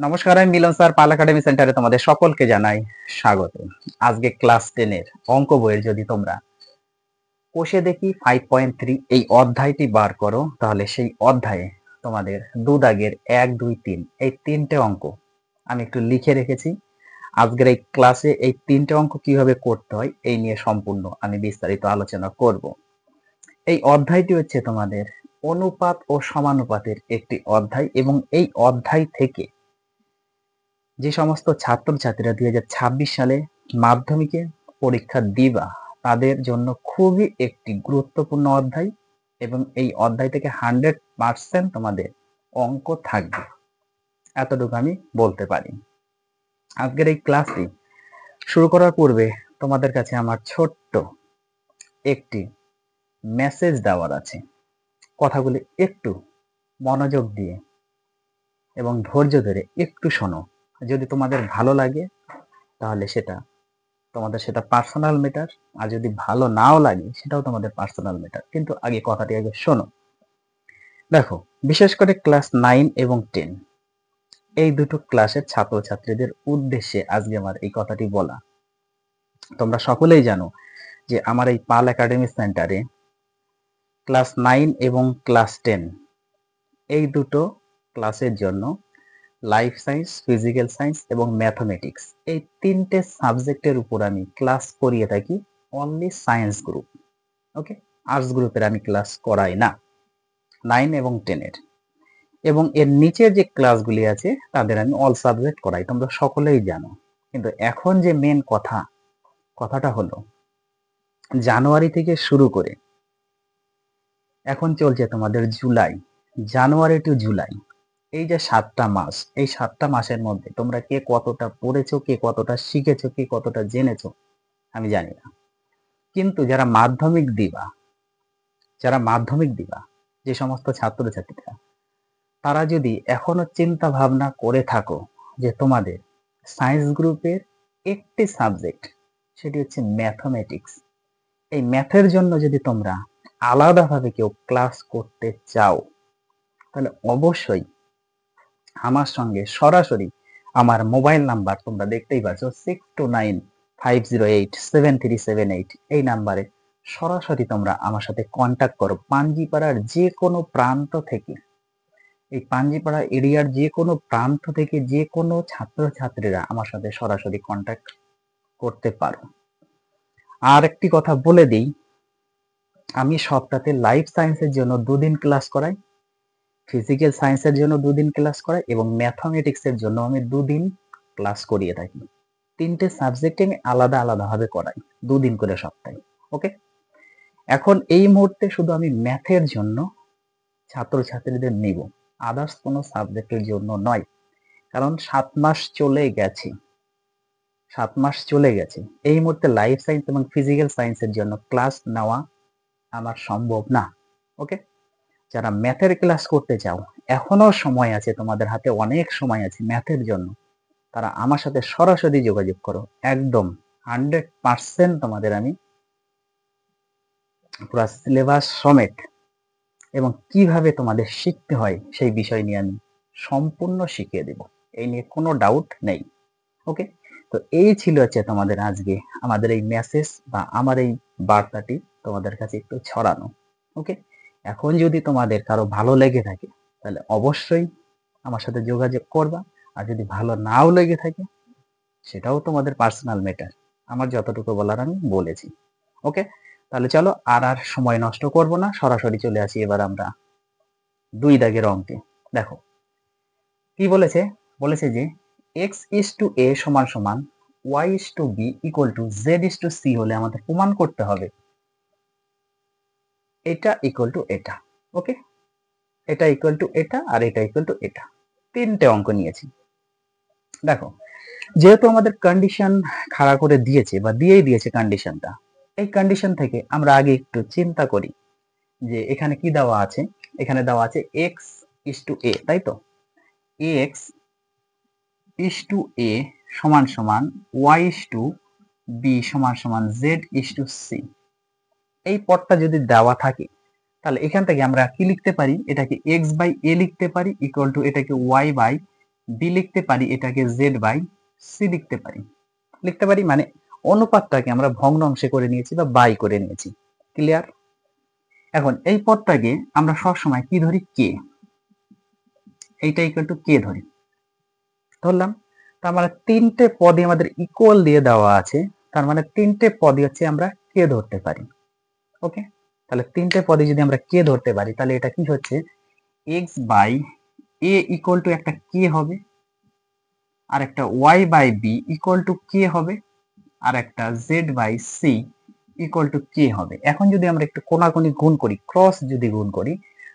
নমস্কার, আমি মিলন স্যার, পাল একাডেমি সেন্টারে তোমাদের সকলকে জানাই স্বাগত। আজকে ক্লাস 10 এর অঙ্ক বইয়ের যদি তোমরা কোষে দেখি 5.3 এই অধ্যায়টি বার করো, তাহলে সেই অধ্যায়ে তোমাদের দু দাগের 1, 2, 3 এই তিনটে অঙ্ক আমি একটু লিখে রেখেছি। আজকের এই ক্লাসে এই তিনটে অঙ্ক কিভাবে করতে হয় এই নিয়ে সম্পূর্ণ আমি বিস্তারিত আলোচনা করব। এই অধ্যায়টি হচ্ছে তোমাদের অনুপাত ও সমানুপাতের একটি অধ্যায়, এবং এই অধ্যায় থেকে যে সমস্ত ছাত্রছাত্রীরা 2026 সালে মাধ্যমিকে পরীক্ষা দিবা তাদের জন্য খুবই একটি গুরুত্বপূর্ণ অধ্যায়, এবং এই অধ্যায় থেকে 100% তোমাদের অঙ্ক থাকবে, এতটুকু আমি বলতে পারি। আজকের এই ক্লাসটি শুরু করার পূর্বে তোমাদের কাছে আমার ছোট্ট একটি মেসেজ দেওয়ার আছে। কথাগুলি একটু মনোযোগ দিয়ে এবং ধৈর্য ধরে একটু শোনো। যদি তোমাদের ভালো লাগে তাহলে সেটা পার্সোনাল ম্যাটার, আর যদি ভালো নাও লাগে সেটাও তোমাদের পার্সোনাল ম্যাটার, কিন্তু কথাটি আগে শোনো। দেখো, বিশেষ করে ক্লাস 9 এবং 10 এই দুটো ক্লাসের ছাত্রছাত্রীদের উদ্দেশ্যে আজকে আমার এই কথাটি বলা। তোমরা সকলেই জানো যে আমার এই পাল একাডেমি সেন্টারে ক্লাস 9 এবং ক্লাস 10 এই দুটো ক্লাসের জন্য লাইফ সায়েন্স, ফিজিক্যাল সায়েন্স এবং ম্যাথমেটিক্স এই তিনটে সাবজেক্টের উপর আমি ক্লাস করিয়ে থাকি অনলি সায়েন্স গ্রুপ। ওকে, আর্টস গ্রুপের আমি ক্লাস করাই না 9 এবং 10 এর, এবং এর নিচের যে ক্লাসগুলি আছে তাদের আমি অল সাবজেক্ট করাই, তোমরা সকলেই জানো। কিন্তু এখন যে মেন কথাটা হলো, জানুয়ারি থেকে শুরু করে এখন চলছে তোমাদের জুলাই, জানুয়ারি টু জুলাই, এই যে 7টা মাস, এই 7টা মাসের মধ্যে তোমরা কে কতটা পড়েছো, কে কতটা শিখেছো, কে কতটা জেনেছো আমি জানি না। কিন্তু যারা মাধ্যমিক দিবা যে সমস্ত ছাত্রছাত্রীরা, তারা যদি এখনো চিন্তা ভাবনা করে থাকো যে তোমাদের সায়েন্স গ্রুপের একটি সাবজেক্ট, সেটি হচ্ছে ম্যাথমেটিক্স, এই ম্যাথের জন্য যদি তোমরা আলাদাভাবে কেউ ক্লাস করতে চাও, তাহলে অবশ্যই আমার সঙ্গে সরাসরি আমার মোবাইল নাম্বার তোমরা দেখতেই পাচ্ছ 6295087378 এই নাম্বারে সরাসরি তোমরা আমার সাথে কন্ট্যাক্ট করো। পাঞ্জিপাড়ার যে কোনো প্রান্ত থেকে, এই পাঞ্জিপাড়া এরিয়ার যে কোনো প্রান্ত থেকে যে কোনো ছাত্রছাত্রীরা আমার সাথে সরাসরি কন্ট্যাক্ট করতে পারো। আর একটি কথা বলে দিই, আমি সপ্তাহে লাইফ সায়েন্সের জন্য 2 দিন ক্লাস করাই, ফিজিক্যাল সায়েন্সের জন্য 2 দিন ক্লাস করাই, এবং ম্যাথমেটিক্সের জন্য আমি 2 দিন ক্লাস করিয়ে থাকি। তিনটে সাবজেক্টে আমি আলাদা ভাবে করাই 2 দিন করে সপ্তাহে। ওকে, এখন এই মুহূর্তে শুধু আমি ম্যাথের জন্য ছাত্রছাত্রীদের নিব, আদার্স কোনো সাবজেক্টের জন্য নয়, কারণ 7 মাস চলে গেছে। এই মুহূর্তে লাইফ সায়েন্স এবং ফিজিক্যাল সায়েন্সের জন্য ক্লাস নেওয়া আমার সম্ভব না। ওকে, যারা ম্যাথের ক্লাস করতে চাও, এখনো সময় আছে, তোমাদের হাতে অনেক সময় আছে ম্যাথের জন্য, তারা আমার সাথে সরাসরি যোগাযোগ করো। একদম 100% তোমাদের আমি পুরো সিলেবাস সমেত এবং কিভাবে তোমাদের শিখতে হয় সেই বিষয় নিয়ে আমি সম্পূর্ণ শিখিয়ে দেব, এই নিয়ে কোনো ডাউট নেই। ওকে, তো এই ছিল হচ্ছে তোমাদের আজকে আমাদের এই মেসেজ বা আমার এই বার্তাটি তোমাদের কাছে একটু ছড়ানো। ওকে, এখন যদি তোমাদের কারো ভালো লেগে থাকে তাহলে অবশ্যই আমার সাথে যোগাযোগ করবা, আর যদি ভালো নাও লেগে থাকে সেটাও তোমাদের পার্সোনাল ম্যাটার, আমার যতটুকু বলার আমি বলেছি। ওকে, তাহলে চলো আর সময় নষ্ট করব না, সরাসরি চলে আসি এবার আমরা 2 দাগের অঙ্কে। দেখো কি বলেছে, বলেছে যে x:a সমান সমান y:b ইকুয়াল টু z:c হলে আমাদের প্রমাণ করতে হবে এটা ইকুয়াল টু এটা। ওকে, এটা ইকুয়াল টু এটা আর এটা ইকুয়াল টু এটা, তিনটে অঙ্ক নিয়েছি। দেখো, যেহেতু আমাদের কন্ডিশন খাড়া করে দিয়েছে বা দিয়েই দিয়েছে কন্ডিশনটা, এই কন্ডিশন থেকে আমরা আগে একটু চিন্তা করি যে এখানে কি দেওয়া আছে। এখানে দেওয়া আছে x:a, তাই তো, x:a সমান সমান y:b সমান সমান z:c। এই পদটা যদি দেওয়া থাকে তাহলে এখান থেকে আমরা কি লিখতে পারি, এটাকে x বাই a লিখতে পারি ইকুয়াল টু এটাকে y বাই বি লিখতে পারি, এটাকে জেড বাই সি লিখতে পারি মানে অনুপাতটাকে আমরা ভগ্নাংশে করে নিয়েছি বা বাই করে নিয়েছি। ক্লিয়ার? এখন এই পদটাকে আমরা সবসময় কি ধরি, কে, এইটা ইকুয়াল টু কে ধরলাম। তার মানে তিনটে পদই আমাদের ইকুয়াল দিয়ে দেওয়া আছে, তার মানে তিনটে পদই হচ্ছে আমরা কে ধরতে পারি। ওকে, তাহলে তিনটে পদে যদি আমরা কে ধরতে পারি তাহলে এটা কি হচ্ছে, x by a equal to একটা কে হবে, আর একটা y by b equal to k হবে, আর একটা z by c equal to k হবে। এখন যদি আমরা একটু কোনাকুনি গুণ করি, ক্রস যদি গুণ করি,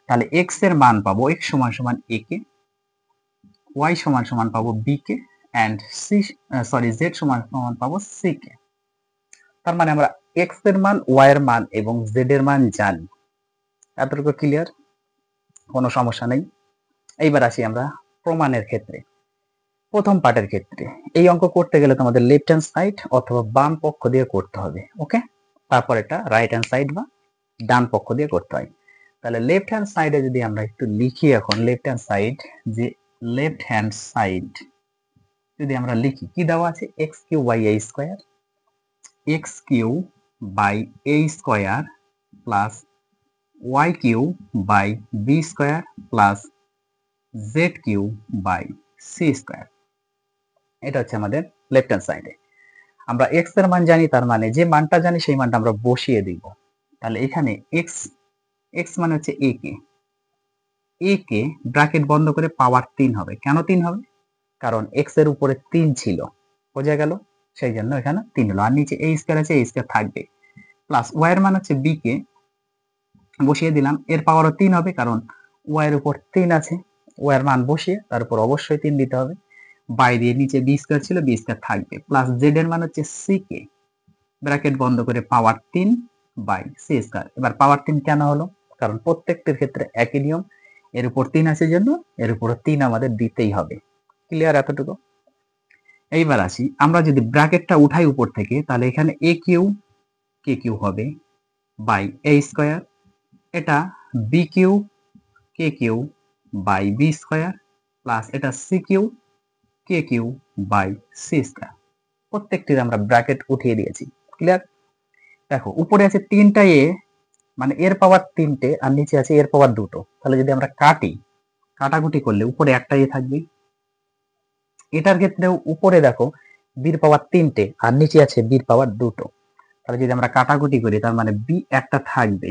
তাহলে এক্স এর মান পাবো এক্স সমান সমান এ কে, ওয়াই সমান সমান পাবো B K, and C Z সমান সমান পাবো সি কে। তার মানে আমরা এক্স এর মান, ওয়াই এর মান এবং জেড এর মান জানি। এতটুকু ক্লিয়ার? কোনো সমস্যা নেই। এইবার আসি আমরা প্রমাণের ক্ষেত্রে। প্রথম পার্টের ক্ষেত্রে এই অঙ্ক করতে গেলে তোমাদের লেফট হ্যান্ড সাইড অথবা বাম পক্ষ দিয়ে করতে হবে। ওকে, তারপর এটা রাইট হ্যান্ড সাইড বা ডান পক্ষ দিয়ে করতে হয়। তাহলে লেফট হ্যান্ড সাইডে যদি আমরা একটু লিখি, এখন লেফট হ্যান্ড সাইড, যে লেফট হ্যান্ড সাইড যদি আমরা লিখি, কি দেওয়া আছে, X Q by A square, X Q by A square plus Y Q by B square plus Z Q by C square. এটা হচ্ছে আমাদের লেফট হ্যান্ড সাইডে। আমরা এক্স এর মান জানি, তার মানে যে মানটা জানি সেই মানটা আমরা বসিয়ে দিব। তাহলে এখানে এক্স, এক্স মানে হচ্ছে এ কে ব্র্যাকেট বন্ধ করে পাওয়ার 3 হবে। কেন 3 হবে? কারণ এক্স এর উপরে 3 ছিল, বোঝা গেল, সেই জন্য এখানে 3 হলো। আর নিচে এ স্কয়ার আছে, এ স্কয়ার থাকবে, প্লাস ওয়াই এর মান হচ্ছে বি কে বসিয়ে দিলাম, এর পাওয়ারও 3 হবে কারণ ওয়াই এর উপর 3 আছে, ওয়াই এর মান বসিয়ে তার উপর অবশ্যই 3 দিতে হবে। বাই দিয়ে নিচে বি স্কয়ার ছিল, বি স্কয়ার থাকবে, প্লাস জেড এর মান হচ্ছে সি কে ব্র্যাকেট বন্ধ করে পাওয়ার 3 বাই সি স্কয়ার। এবার পাওয়ার 3 কেন হলো? কারণ প্রত্যেকটির ক্ষেত্রে একই নিয়ম, এর উপর 3 আছে জন্য এর উপর 3 আমাদের দিতেই হবে। ক্লিয়ার এতটুকু? এইবার আসি, আমরা যদি ব্র্যাকেটটা উঠাই উপর থেকে, তাহলে এখানে এ কিউ কে কিউ হবে বাই এ স্কয়ার, এটা b q k q by b square plus এটা c q k q by c square. প্রত্যেকটির আমরা ব্র্যাকেট উঠিয়ে দিয়েছি। ক্লিয়ার? দেখো উপরে আছে 3টা এ, মানে এর পাওয়ার 3টে, আর নিচে আছে এর পাওয়ার 2টো। তাহলে যদি আমরা কাটাকুটি করলে উপরে একটা এ থাকবে। এটার ক্ষেত্রেও উপরে দেখো বির পাওয়ার 3টে আর নিচে আছে বির পাওয়ার 2টো। তাহলে যদি আমরা কাটাকুটি করি তার মানে বি একটা থাকবে।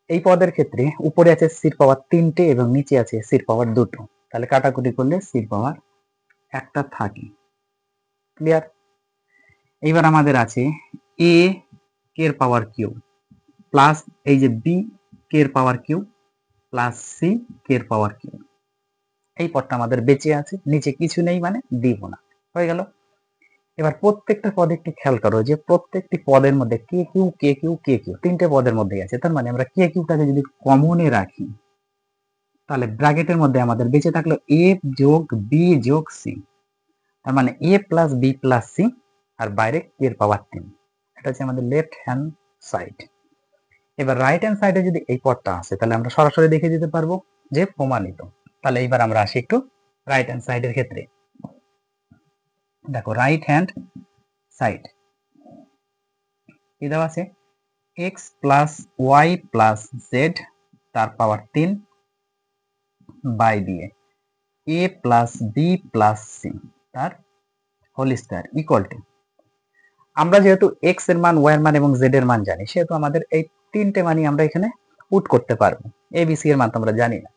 এই পদের ক্ষেত্রে উপরে আছে সির পাওয়ার 3টে এবং নিচে আছে সির পাওয়ার 2টো, তাহলে কাটাকুটি করলে সির পাওয়ার একটা থাকে। ক্লিয়ার? এইবার আমাদের আছে এ কের পাওয়ার কিউ প্লাস এই যে বি কের পাওয়ার কিউ প্লাস সি কের পাওয়ার কিউ। এই পদটা আমাদের বেঁচে আছে, নিচে কিছু নেই মানে দিব না, হয়ে গেল। এবার প্রত্যেকটা পদে একটু খেয়াল করো যে প্রত্যেকটি পদের মধ্যে কে Q k Q k Q 3টে পদের মধ্যে আছে। তার মানে আমরা কে কিউটাকে যদি কমনে রাখি তাহলে ব্র্যাকেটের মধ্যে আমাদের বেঁচে থাকলো এ যোগ বি যোগ সি, তার মানে এ প্লাস বি প্লাস সি, আর বাইরে কে এর পাওয়ার 3। এটা হচ্ছে আমাদের লেফট হ্যান্ড সাইড। এবার রাইট হ্যান্ড সাইডে যদি এই পদটা আসে তাহলে আমরা সরাসরি দেখে দিতে পারবো যে প্রমাণিত। তাহলে এইবার আমরা আসি একটু রাইট হ্যান্ড সাইডের ক্ষেত্রে। দেখো রাইট হ্যান্ড সাইড কি দেওয়া আছে, X plus Y plus Z তার পাওয়ার 3 বাই দিয়ে A plus B plus C তার হোল স্কয়ার ইকুয়াল টু, আমরা যেহেতু এক্স এর মান, ওয়াই এর মান এবং জেড এর মান জানি, সেহেতু আমাদের এই 3টে মানই আমরা এখানে পুট করতে পারবো। এ বি সি এর মান তো আমরা জানি না।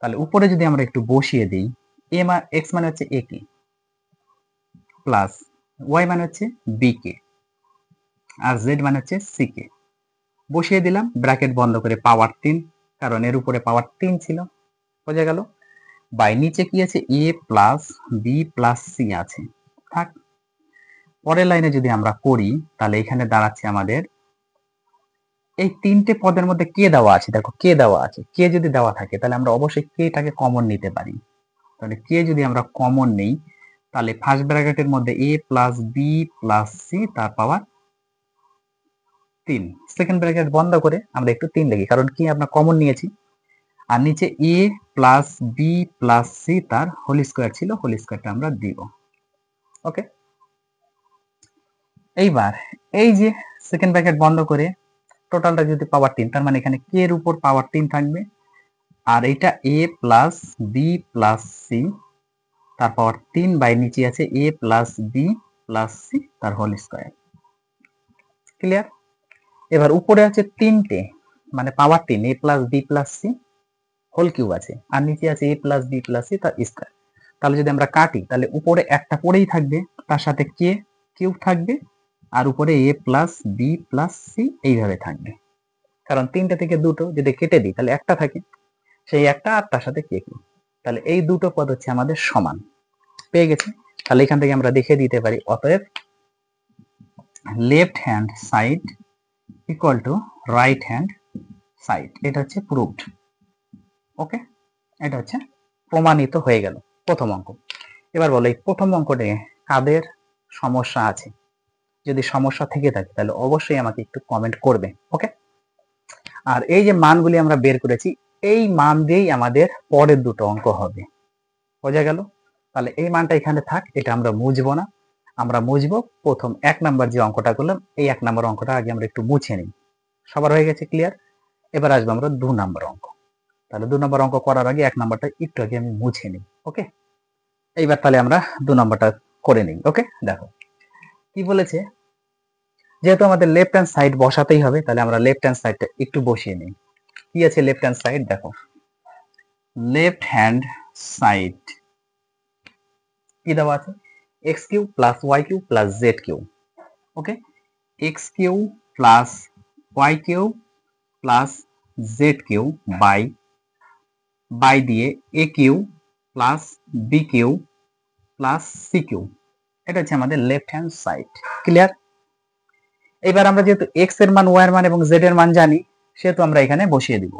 তাহলে উপরে যদি আমরা একটু বসিয়ে দিই, এ মান এক্স মানে হচ্ছে এ কে প্লাস ওয়াই মানে হচ্ছে বি কে আর জেড মানে হচ্ছে সি কে, বসিয়ে দিলাম ব্র্যাকেট বন্ধ করে পাওয়ার 3, কারণ এর উপরে পাওয়ার 3 ছিল, বোঝা গেল। বাই নিচে কি আছে, a plus B plus C আছে, থাক। পরের লাইনে যদি আমরা করি তাহলে এখানে দাঁড়াচ্ছে আমাদের এই 3টে পদের মধ্যে কে দেওয়া আছে, দেখো কে দেওয়া আছে, কে যদি দেওয়া থাকে তাহলে আমরা অবশ্যই কেটাকে কমন নিতে পারি। তাহলে কে যদি আমরা কমন নেই তাহলে ফার্স্ট ব্র্যাকেটের মধ্যে এ প্লাস বি প্লাস সি তার পাওয়ার 3, সেকেন্ড ব্র্যাকেট বন্ধ করে আমরা একটু 3 লিখি, কারণ কি আমরা কমন নিয়েছি। আর নিচে এ প্লাস বি প্লাস সি তার হোল স্কোয়ার ছিল, হোল স্কোয়ারটা আমরা দিব। ওকে, এইবার এই যে সেকেন্ড ব্র্যাকেট বন্ধ করে টোটালটা যদি পাওয়ার 3, তার মানে এখানে কে এর উপর পাওয়ার 3 থাকবে, আর এটা a plus B plus C তার পাওয়ার 3 বাই নিচে আছে a plus B plus C তার হোল স্কোয়ার। ক্লিয়ার? এবার উপরে আছে 3টে, মানে power 3 a plus B plus c whole cube আছে, আর নিচে আছে a plus B plus C তার স্কোয়ার। তাহলে যদি আমরা কাটি তাহলে উপরে একটা পড়েই থাকবে, তার সাথে কে কিউব থাকবে, আর উপরে এ প্লাস বি প্লাস সি এইভাবে থাকবে। কারণ 3টে থেকে 2টো যদি কেটে দিই তাহলে একটা থাকে, সেই একটা আর তার সাথে কে কিউব। তাহলে এই দুটো পদ হচ্ছে আমাদের সমান, পেয়ে গেছি। তাহলে এখান থেকে আমরা দেখে দিতে পারি, অতএব left hand side equal to right hand side. এটা হচ্ছে প্রুভড। ওকে, এটা হচ্ছে প্রমাণিত হয়ে গেল প্রথম অঙ্ক। এবার বলো এই প্রথম অঙ্কটি কাদের সমস্যা আছে? যদি সমস্যা থেকে থাকে তাহলে অবশ্যই আমাকে একটু কমেন্ট করবে। ওকে, আর এই যে মানগুলি আমরা বের করেছি, এই মান দিয়েই আমাদের পরের দুটো অঙ্ক হবে। বোঝা গেল? তাহলে এই মানটা এখানে থাক, এটা আমরা মুছবো না। আমরা মুছবো প্রথম 1 নাম্বার যে অঙ্কটা করলাম, এই 1 নাম্বার অঙ্কটা আগে আমরা একটু মুছে নিই। সবার হয়ে গেছে? ক্লিয়ার? এবার আসবো আমরা 2 নাম্বার অঙ্ক। তাহলে 2 নাম্বার অঙ্ক করার আগে 1 নাম্বারটা একটু আগে আমি মুছে নিই। ওকে, এইবার তাহলে আমরা 2 নাম্বারটা করে নিই। ওকে, দেখো কি বলেছে, যেহেতু আমাদের লেফট হ্যান্ড সাইড বসাতেই হবে, তাহলে আমরা লেফট হ্যান্ড সাইডটা একটু বসিয়ে নিই। কি আছে লেফট হ্যান্ড সাইড? দেখো লেফট হ্যান্ড সাইড কি দেওয়া আছে, x cube plus y cube plus z cube. Okay, x cube plus y cube plus z cube by দিয়ে a cube plus b cube plus c cube. এটা হচ্ছে আমাদের left hand side. Clear? এবার আমরা যেহেতু এক্স এর মান, Y এর মান এবং জেড এর মান জানি, সেহেতু আমরা এখানে বসিয়ে দিব।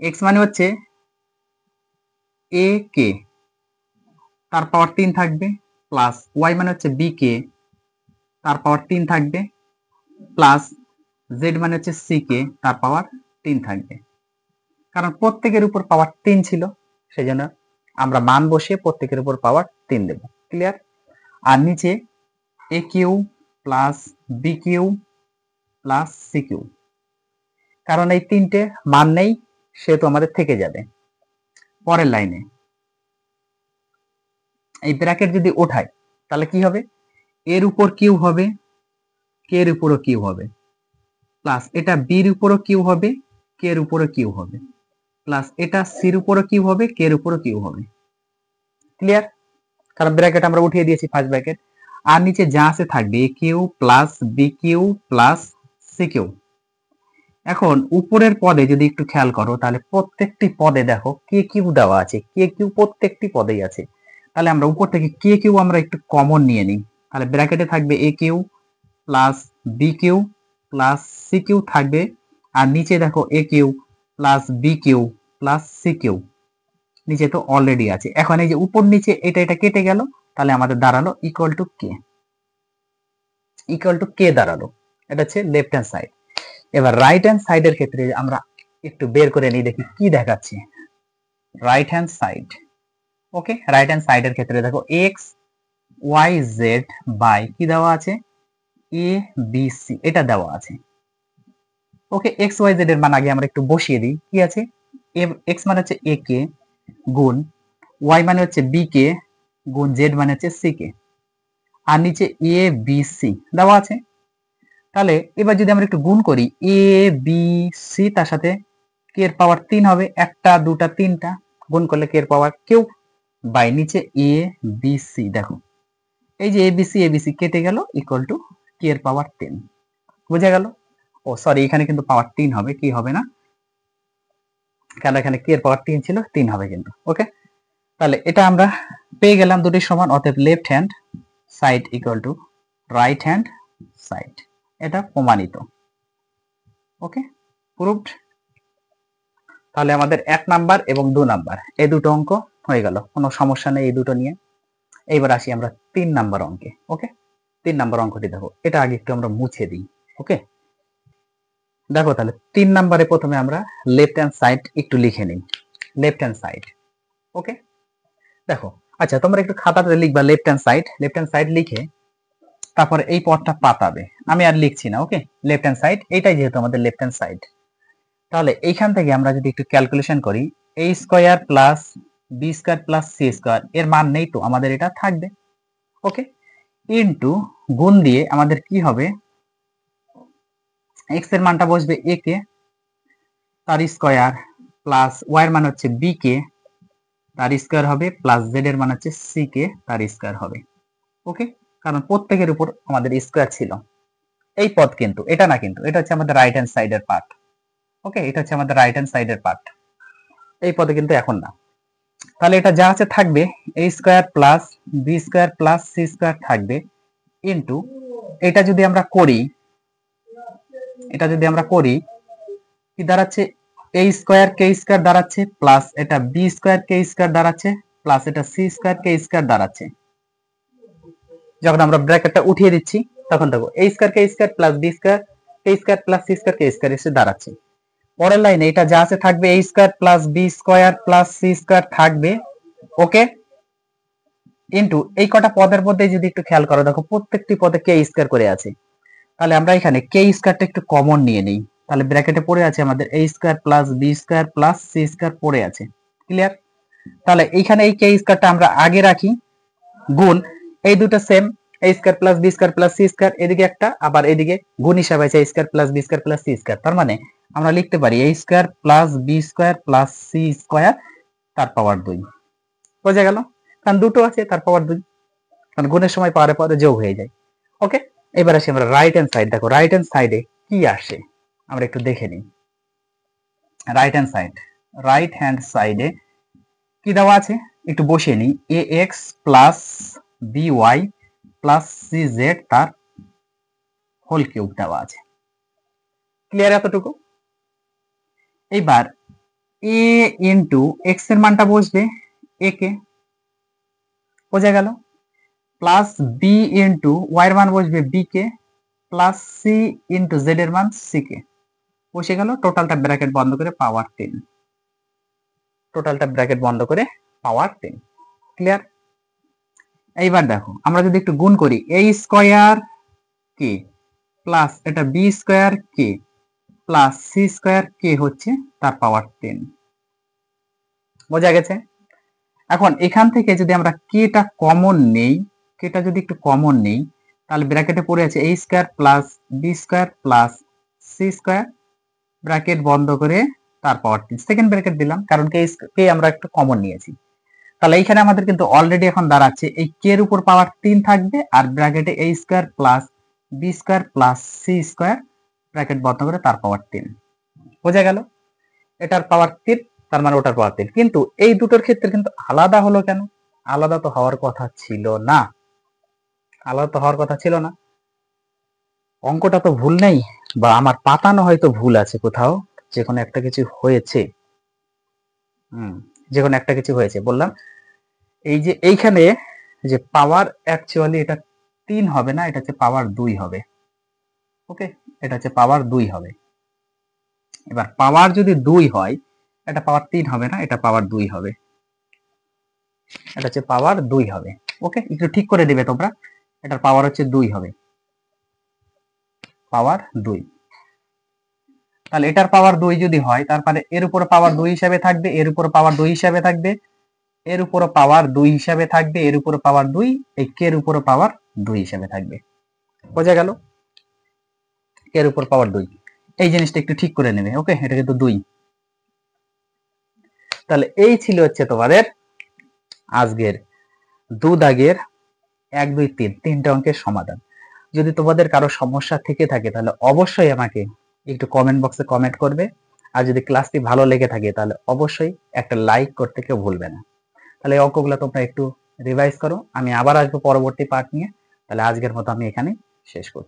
এক্স মানে হচ্ছে এ কে, তার পাওয়ার 3 থাকবে, প্লাস ওয়াই মানে হচ্ছে বি কে, তার পাওয়ার 3 থাকবে, প্লাস জেড মানে হচ্ছে সি কে, তার পাওয়ার 3 থাকবে। কারণ প্রত্যেকের উপর পাওয়ার 3 ছিল, সেজন্য আমরা মান বসিয়ে প্রত্যেকের উপর পাওয়ার 3 দেব। ক্লিয়ার? আর নিচে a q plus b q plus c q, কারণ এই 3টে মান নেই, সেহেতু আমাদের থেকে যাবে। পরের লাইনে এই ব্র্যাকেট যদি ওঠাই তাহলে কি হবে, এর উপর কিউ হবে, কে এর উপরও কিউ হবে, প্লাস এটা বির উপরও কিউ হবে, কে এর উপরও কিউ হবে, প্লাস এটা সির উপরও কিউ হবে, কে এর উপরও কিউ হবে। ক্লিয়ার? কারণ ব্র্যাকেট আমরা উঠিয়ে দিয়েছি ফার্স্ট ব্র্যাকেট। আর নিচে যা আছে থাকবে a q plus b q plus c q. এখন উপরের পদে যদি একটু খেয়াল করো তাহলে প্রত্যেকটি পদে দেখো কে কিউ দেওয়া আছে, কে কিউ প্রত্যেকটি পদেই আছে। তাহলে আমরা উপর থেকে কে কিউ আমরা একটু কমন নিয়ে নিই, তাহলে ব্র্যাকেটে থাকবে a q plus b q plus c q থাকবে, আর নিচে দেখো a q plus b q plus c q, নিচে তো অলরেডি আছে। এখন এই যে উপর নিচে এটা কেটে গেল, তাহলে আমাদের দাঁড়ালো ইকুয়াল টু কে দাঁড়ালো। এটা হচ্ছে লেফট হ্যান্ড সাইড। এবার রাইট হ্যান্ড সাইডের ক্ষেত্রে আমরা একটু বের করে নিই, দেখি কি দেখাচ্ছে রাইট হ্যান্ড সাইড। ওকে, রাইট হ্যান্ড সাইডের ক্ষেত্রে দেখো এক্স ওয়াই জেড বাই কি দেওয়া আছে, এ বি সি এটা দেওয়া আছে। ওকে, এক্স ওয়াই জেড এর মান আগে আমরা একটু বসিয়ে দিই। কি আছে, এক্স মানে হচ্ছে এ কে গুণ ওয়াই মানে হচ্ছে বি কে গুণ জেড মানে হচ্ছে সি কে, আর নিচে এ বি সি দেওয়া আছে। তাহলে এবার যদি আমরা একটু গুণ করি, এ বি সি তার সাথে কে এর পাওয়ার 3 হবে, একটা দুটা তিনটা, গুণ করলে কে এর পাওয়ার কিউ বাই নিচে এ বি সি। দেখো এই যে এবিসি কেটে গেল, ইকুয়াল টু কে এর পাওয়ার 10। বুঝা গেল? ও সরি, এখানে কিন্তু পাওয়ার 3 হবে, কি হবে না, কারণ এখানে কে এর পাওয়ার 3 ছিল, 3 হবে কিন্তু। ওকে, তাহলে এটা আমরা পেয়ে গেলাম দুটি সমান, অতএব left hand side equal to right hand side. এটা প্রমাণিত। ওকে, প্রুভড। তাহলে আমাদের 1 নাম্বার এবং 2 নাম্বার এই দুটো অঙ্ক হয়ে গেল, কোনো সমস্যা নেই এই দুটো নিয়ে। এইবার আসি আমরা 3 নাম্বার অঙ্কে। ওকে, 3 নাম্বার অঙ্কটি দেখো, এটা আগে একটু আমরা মুছে দিই। ওকে, দেখো তাহলে 3 নম্বরে প্রথমে আমরা লেফট হ্যান্ড সাইড একটু লিখে নিই, লেফট হ্যান্ড সাইড। ওকে, দেখো আচ্ছা তোমরা একটু খাতাতে লিখবা লেফট হ্যান্ড সাইড লিখে তারপর এই পদটা পাতাবে, আমি আর লিখছি না। ওকে, লেফট হ্যান্ড সাইড, এটাই যেহেতু আমাদের লেফট হ্যান্ড সাইড, তাহলে এইখান থেকে আমরা যদি একটু ক্যালকুলেশন করি, a square plus b square plus c square এর মান নেই তো, আমাদের এটা থাকবে। ওকে, ইনটু গুণ দিয়ে আমাদের কি হবে, x এর মানটা বসবে a কে, তার স্কয়ার প্লাস y এর মান হচ্ছে b কে, তার স্কয়ার হবে, প্লাস z এর মান হচ্ছে c কে, তার স্কয়ার হবে। ওকে, কারণ প্রত্যেকের উপর আমাদের স্কয়ার ছিল। এই পদ কিন্তু এটা না, কিন্তু এটা হচ্ছে আমাদের রাইট হ্যান্ড সাইডের পার্ট। ওকে, এটা হচ্ছে আমাদের রাইট হ্যান্ড সাইডের পার্ট, এই পদে কিন্তু এখন না। তাহলে এটা যা আছে থাকবে a square plus b square plus c square থাকবে, ইনটু এটা যদি আমরা করি, কি দাঁড়াচ্ছে, a স্কয়ার k স্কয়ার দাঁড়াচ্ছে, প্লাস এটা b স্কয়ার k স্কয়ার দাঁড়াচ্ছে, প্লাস এটা c স্কয়ার k স্কয়ার দাঁড়াচ্ছে। যখন আমরা ব্র্যাকেটটা উঠিয়ে দিচ্ছি তখন দেখো a square k square plus b square k square plus c square k square এসে দাঁড়াচ্ছে। পরের লাইনে এটা যা আছে থাকবে a square plus b square plus c square থাকবে। ওকে, ইনটু এই কটা পদের মধ্যে যদি একটু খেয়াল করো, দেখো প্রত্যেকটি পদে k স্কয়ার করে আছে, তাহলে আমরা এখানে k স্কয়ারটা একটু কমন নিয়ে নেই, তাহলে ব্র্যাকেটে পড়ে আছে আমাদের a square plus b square plus c square পড়ে আছে। ক্লিয়ার? তাহলে এইখানে এই k স্কয়ারটা আমরা আগে রাখি, গুণ এই দুটো same, a square plus b square plus c square, এদিকে একটা, আবার এদিকে গুণ হিসাবে আছে a square plus b square plus c square. তার মানে আমরা লিখতে পারি a square plus b square plus c square তার পাওয়ার 2। বোঝা গেল? কারণ দুটো আছে তার পাওয়ার 2, কারণ গুণের সময় পাওয়ারে পাওয়ারে যোগ হয়ে যায়। ওকে, এবার আসি আমরা রাইট হ্যান্ড সাইড। দেখো রাইট হ্যান্ড সাইডে কি আসে আমরা একটু দেখে নিই। রাইট হ্যান্ড সাইডে কি দেওয়া আছে একটু বসিয়ে নিই, ax plus by plus cz তার হোল কিউব দেওয়া আছে। ক্লিয়ার এতটুকু? এইবার a ইনটু x এর মানটা বসবে a কে, বোঝা গেল, প্লাস b ইনটু y এর মান বসবে b কে, প্লাস c ইনটু z এর মান c কে, বসে গেল। টোটালটা ব্র্যাকেট বন্ধ করে পাওয়ার 10, টোটালটা ব্র্যাকেট বন্ধ করে পাওয়ার 10। ক্লিয়ার? এইবার দেখো আমরা যদি একটু গুণ করি, a স্কয়ার কে প্লাস এটা b square k plus c square কে হচ্ছে তার পাওয়ার 10। বোঝা গেছে? এখন এখান থেকে যদি আমরা কেটা কমন নেই, কেটা যদি একটু কমন নেই, তাহলে ব্র্যাকেটে পড়ে আছে a square plus b square plus c square, bracket বন্ধ করে তার পাওয়ার 10, সেকেন্ড ব্র্যাকেট দিলাম কারণ কে আমরা একটু কমন নিয়েছি। তাহলে এইখানে আমাদের কিন্তু অলরেডি এখন দাঁড়াচ্ছে এই কে এর উপর পাওয়ার 3 থাকবে, আর ব্র্যাকেটে a square plus b square plus c square, bracket বন্ধ করে তার পাওয়ার 10। বোঝা গেল? এটার পাওয়ার 3, তার মানে ওটার পাওয়ার 3। কিন্তু এই দুটোর ক্ষেত্রে কিন্তু আলাদা হলো কেন? আলাদা তো হওয়ার কথা ছিল না, আলাদা তো হওয়ার কথা ছিল না। অঙ্কটা তো ভুল নেই, বা আমার পাতানো হয়তো ভুল আছে কোথাও, যে কোনো একটা কিছু হয়েছে। যে কোনো একটা কিছু হয়েছে বললাম। এই যে এইখানে যে পাওয়ার অ্যাকচুয়ালি এটা 3 হবে না, এটা হচ্ছে পাওয়ার 2 হবে। ওকে, এটা হচ্ছে পাওয়ার 2 হবে। এবার পাওয়ার যদি 2 হয়, এটা পাওয়ার 3 হবে না, এটা পাওয়ার 2 হবে, এটা হচ্ছে পাওয়ার 2 হবে। ওকে, একটু ঠিক করে দিবে তোমরা, এটার পাওয়ার হচ্ছে 2 হবে, পাওয়ার 2। তাহলে এটার পাওয়ার 2 যদি হয়, তারপরে এর উপর পাওয়ার 2 হিসাবে থাকবে, এর উপর পাওয়ার 2 হিসাবে থাকবে, এর উপর পাওয়ার 2 হিসাবে থাকবে, এর উপর পাওয়ার 2, এই কে এর উপর পাওয়ার 2 হিসাবে থাকবে। বোঝা গেল? এর উপর পাওয়ার 2, এই জিনিসটা একটু ঠিক করে নেবে। ওকে, এটা কিন্তু 2। তাহলে এই ছিল হচ্ছে তোমাদের আজকের 2 দাগের 1 2 3 তিনটা অঙ্কের সমাধান। যদি তোমাদের কারো সমস্যা থেকে থাকে তাহলে অবশ্যই আমাকে একটু কমেন্ট বক্সে কমেন্ট করবে, আর যদি ক্লাসটি ভালো লেগে থাকে তাহলে অবশ্যই একটা লাইক করতে কেউ ভুলবে না। তাহলে এই অঙ্কগুলো তোমরা একটু রিভাইজ করো, আমি আবার আসবো পরবর্তী পার্ট নিয়ে। তাহলে আজকের মতো আমি এখানে শেষ করছি।